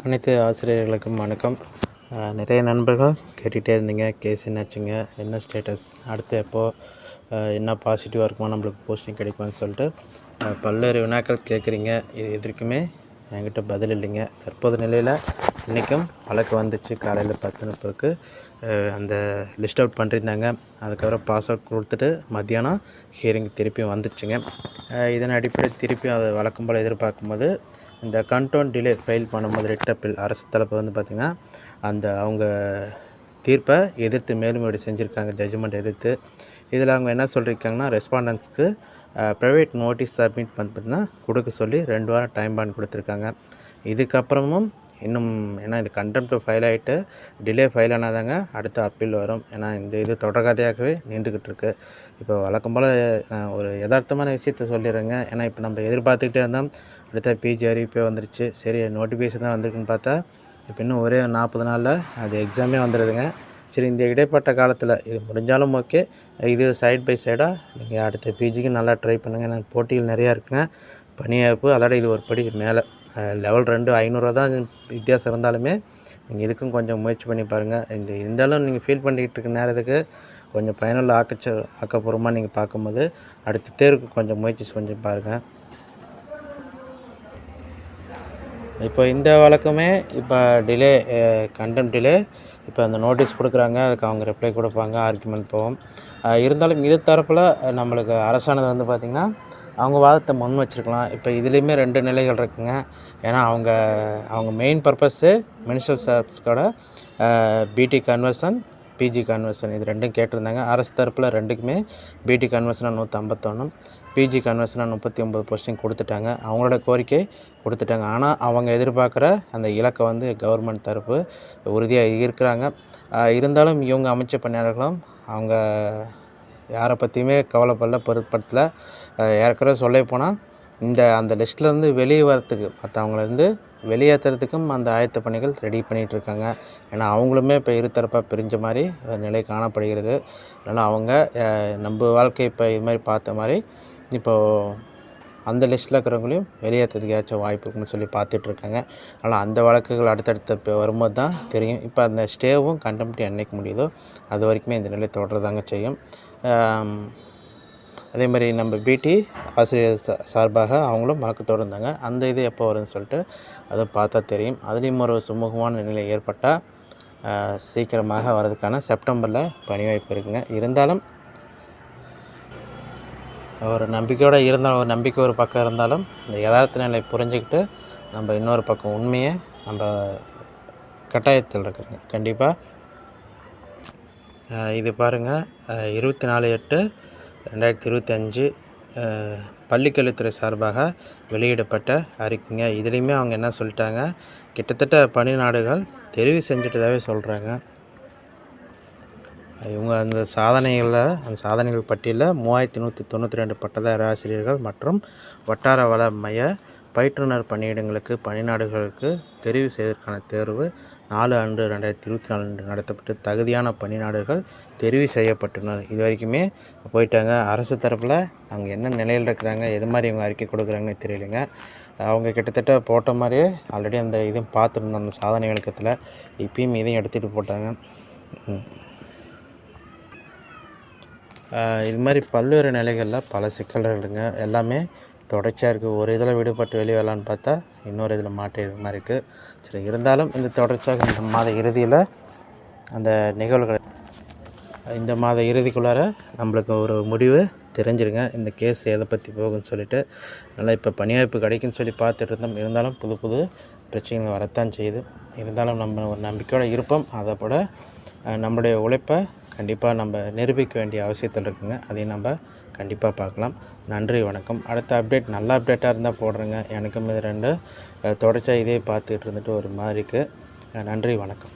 அனைத்து ஆசிரியர்களுக்கும் வணக்கம். நிறைய நண்பர்கள் கேட்டுகிட்டே இருந்தீங்க, கேஸ் என்னாச்சுங்க, என்ன ஸ்டேட்டஸ், அடுத்து எப்போது என்ன பாசிட்டிவாக இருக்குமா, நம்மளுக்கு போஸ்டிங் கிடைக்குமான்னு சொல்லிட்டு பல்வேறு வினாக்கள் கேட்குறீங்க. இது எதற்குமே என்கிட்ட பதில் இல்லைங்க. தற்போது நிலையில் இன்றைக்கும் வழக்கு வந்துச்சு. காலையில் 10:30க்கு அந்த லிஸ்ட் அவுட் பண்ணியிருந்தாங்க. அதுக்கப்புறம் பாஸ் அவுட் கொடுத்துட்டு மத்தியானம் ஹியரிங் திருப்பி வந்துச்சுங்க. இதன் அடிப்படையில் திருப்பி அதை வழக்கம் போல் எதிர்பார்க்கும்போது இந்த கண்டோன் டிலே ஃபைல் பண்ணும்போது ரிட் அப்பீல் அரசு தரப்பு வந்து பார்த்திங்கன்னா அந்த அவங்க தீர்ப்பை எதிர்த்து மேல்முறையீடு செஞ்சுருக்காங்க, ஜட்ஜ்மெண்ட் எதிர்த்து. இதில் அவங்க என்ன சொல்லியிருக்காங்கன்னா, ரெஸ்பாண்டன்ஸ்க்கு ப்ரைவேட் நோட்டீஸ் சப்மிட் பண்ணிட்டுனா கொடுக்க சொல்லி 2 வாரம் டைம் பாண்ட் கொடுத்துருக்காங்க. இதுக்கப்புறமும் இன்னும் ஏன்னா இது கண்டெம்ட் ஃபைல் ஆகிட்டு டிலே ஃபைல் ஆனாதாங்க அடுத்த அப்பீல் வரும். ஏன்னா இது தொடர்கதையாகவே நின்றுக்கிட்டு இருக்குது. இப்போ வழக்கம் போல் ஒரு யதார்த்தமான விஷயத்த சொல்லிடுறேங்க. ஏன்னா இப்போ நம்ம எதிர்பார்த்துக்கிட்டே இருந்தோம், அடுத்த பிஜி அறிவிப்பே வந்துருச்சு. சரி, நோட்டிஃபிகேஷன் தான் வந்திருக்குன்னு பார்த்தா இப்போ இன்னும் ஒரே 40 நாளில் அது எக்ஸாமே வந்துடுதுங்க. சரி, இந்த இடைப்பட்ட காலத்தில் இது முடிஞ்சாலும் ஓகே, இது சைட் பை சைடாக நீங்கள் அடுத்த பிஜிக்கு நல்லா ட்ரை பண்ணுங்கள். ஏன்னா போட்டிகள் நிறையா இருக்குங்க. பணியாய்ப்பு அதோட இது ஒரு படி மேலே லெவல் 2 500 தான் வித்தியாசம் இருந்தாலுமே நீங்கள் இதுக்கும் கொஞ்சம் முயற்சி பண்ணி பாருங்கள். இருந்தாலும் நீங்கள் ஃபீல் பண்ணிக்கிட்டு இருக்க நேரத்துக்கு கொஞ்சம் பயனுள்ள ஆக்கப்பூர்வமாக நீங்கள் பார்க்கும்போது அடுத்த தேர்வுக்கு கொஞ்சம் முயற்சி செஞ்சு பாருங்கள். இப்போ இந்த வழக்குமே இப்போ டிலே கண்டெம்ட் டிலே இப்போ அந்த நோட்டீஸ் கொடுக்குறாங்க, அதுக்கு அவங்க ரிப்ளை கொடுப்பாங்க, ஆர்குமெண்ட் போகும். இருந்தாலும் இது தரப்பில் நம்மளுக்கு அரசானது வந்து பார்த்திங்கன்னா அவங்க வாதத்தை முன் வச்சுருக்கலாம். இப்போ இதுலேயுமே 2 நிலைகள் இருக்குங்க. ஏன்னா அவங்க மெயின் பர்பஸ்ஸு மினிஸ்ட்ரல் சர்வீஸ்க்கோட பிடி கன்வர்ஷன், பிஜி கன்வர்ஷன் இது 2ம் கேட்டிருந்தாங்க. அரசு தரப்பில் 2க்குமே பிடி கன்வர்ஷனாக 151, பிஜி கன்வர்ஷனாக 39 போஸ்டிங் கொடுத்துட்டாங்க. அவங்களோட கோரிக்கை கொடுத்துட்டாங்க. ஆனால் அவங்க எதிர்பார்க்குற அந்த இலக்கை வந்து கவர்மெண்ட் தரப்பு உறுதியாக இருக்கிறாங்க. இருந்தாலும் இவங்க அமைச்ச பணியாளர்களும் அவங்க யாரை பற்றியுமே கவலைப்படல, பொருட்படுத்தலை. ஏற்கனவே சொல்ல போனால் அந்த லிஸ்ட்லேருந்து வெளியே வரத்துக்கு மற்றவங்களேருந்து வெளியேற்றுறதுக்கும் அந்த ஆயத்த பணிகள் ரெடி பண்ணிகிட்ருக்காங்க. ஏன்னா அவங்களுமே இப்போ இருதரப்பாக பிரிஞ்ச மாதிரி நிலை காணப்படுகிறது. அதனால் அவங்க நம்ம வாழ்க்கை இப்போ இது மாதிரி பார்த்த மாதிரி இப்போது அந்த லிஸ்ட்டில் இருக்கிறவங்களையும் வெளியேற்றதுக்கு ஏதாச்சும் வாய்ப்பு இருக்குன்னு சொல்லி பார்த்துட்ருக்காங்க. ஆனால் அந்த வழக்குகள் அடுத்தடுத்த இப்போ வரும்போது தான் தெரியும். இப்போ அந்த ஸ்டேவும் கண்டெம்ட் என்றைக்கு முடியுதோ அது வரைக்குமே இந்த நிலை தொடர்தாங்க செய்யும். அதே மாதிரி நம்ம பிடி ஆசிரியர் சார்பாக அவங்களும் வழக்கு தொடர்ந்தாங்க. அந்த இது எப்போ வரும்னு சொல்லிட்டு அதை பார்த்தா தெரியும். அதுலேயும் ஒரு சுமூகமான நிலை ஏற்பட்டால் சீக்கிரமாக வர்றதுக்கான செப்டம்பரில் பணி வாய்ப்பு இருக்குங்க. இருந்தாலும் ஒரு நம்பிக்கையோடு இருந்தாலும், ஒரு நம்பிக்கை ஒரு பக்கம் இருந்தாலும் இந்த யதார்த்த நிலை புரிஞ்சுக்கிட்டு நம்ம இன்னொரு பக்கம் உண்மையை நம்ம கட்டாயத்தில் இருக்குங்க. கண்டிப்பாக இது பாருங்கள், 24/8/2025 பள்ளிக்கல்வித்துறை சார்பாக வெளியிடப்பட்ட அறிக்கைங்க. இதுலேயுமே அவங்க என்ன சொல்லிட்டாங்க, கிட்டத்தட்ட பணி நாடுகள் தெரிவு செஞ்சுட்டதாகவே சொல்கிறாங்க. இவங்க அந்த சாதனைகள் பட்டியலில் 3192 பட்டதாரி ஆசிரியர்கள் மற்றும் வட்டார வள மைய பயிற்றுனர் பணியிடங்களுக்கு பணிநாடுகளுக்கு தெரிவு செய்வதற்கான தேர்வு 4/2/2024 நடத்தப்பட்டு தகுதியான பணிநாடுகள் தெரிவு செய்யப்பட்டுள்ளனர். இது வரைக்குமே போயிட்டாங்க. அரசு தரப்பில் அவங்க என்ன நிலையில் இருக்கிறாங்க, எது மாதிரி இவங்க அறிக்கை கொடுக்குறாங்கன்னு தெரியலைங்க. அவங்க கிட்டத்தட்ட போட்ட மாதிரியே ஆல்ரெடி அந்த இதுவும் பார்த்துருந்தோம். அந்த சாதனை விளக்கத்தில் இப்பயும் இதையும் எடுத்துகிட்டு போட்டாங்க. இது மாதிரி பல்வேறு நிலைகளில் பல சிக்கல்களுங்க. எல்லாமே தொடர்ச்சியாக இருக்குது. ஒரு இதில் விடுபட்டு வெளியே வரலான்னு பார்த்தா இன்னொரு இதில் மாட்டிற மாதிரி இருக்குது. சரி, இருந்தாலும் இந்த தொடர்ச்சியாக இந்த மாத இறுதியில் அந்த நிகழ்வுகள் இந்த மாத இறுதிக்குள்ளார நம்மளுக்கு ஒரு முடிவு தெரிஞ்சிருங்க, இந்த கேஸ் எதை பற்றி போகுன்னு சொல்லிட்டு. நல்லா இப்போ பணியாய்ப்பு கிடைக்குன்னு சொல்லி பார்த்துட்டு இருந்தோம். இருந்தாலும் புது புது பிரச்சனைகள் வரத்தான் செய்யுது. இருந்தாலும் நம்ம ஒரு நம்பிக்கையோடு இருப்போம். அதை போல் நம்மளுடைய உழைப்பை கண்டிப்பாக நம்ம நிரூபிக்க வேண்டிய அவசியத்தில் இருக்குங்க. அதையும் நம்ம கண்டிப்பாக பார்க்கலாம். நன்றி, வணக்கம். அடுத்த அப்டேட் நல்ல அப்டேட்டாக இருந்தால் போடுறேங்க. எனக்கும் இது 2 தொடர்ச்சியாக இதே பார்த்துக்கிட்டு இருந்துட்டு ஒரு மாதிரிக்கு. நன்றி, வணக்கம்.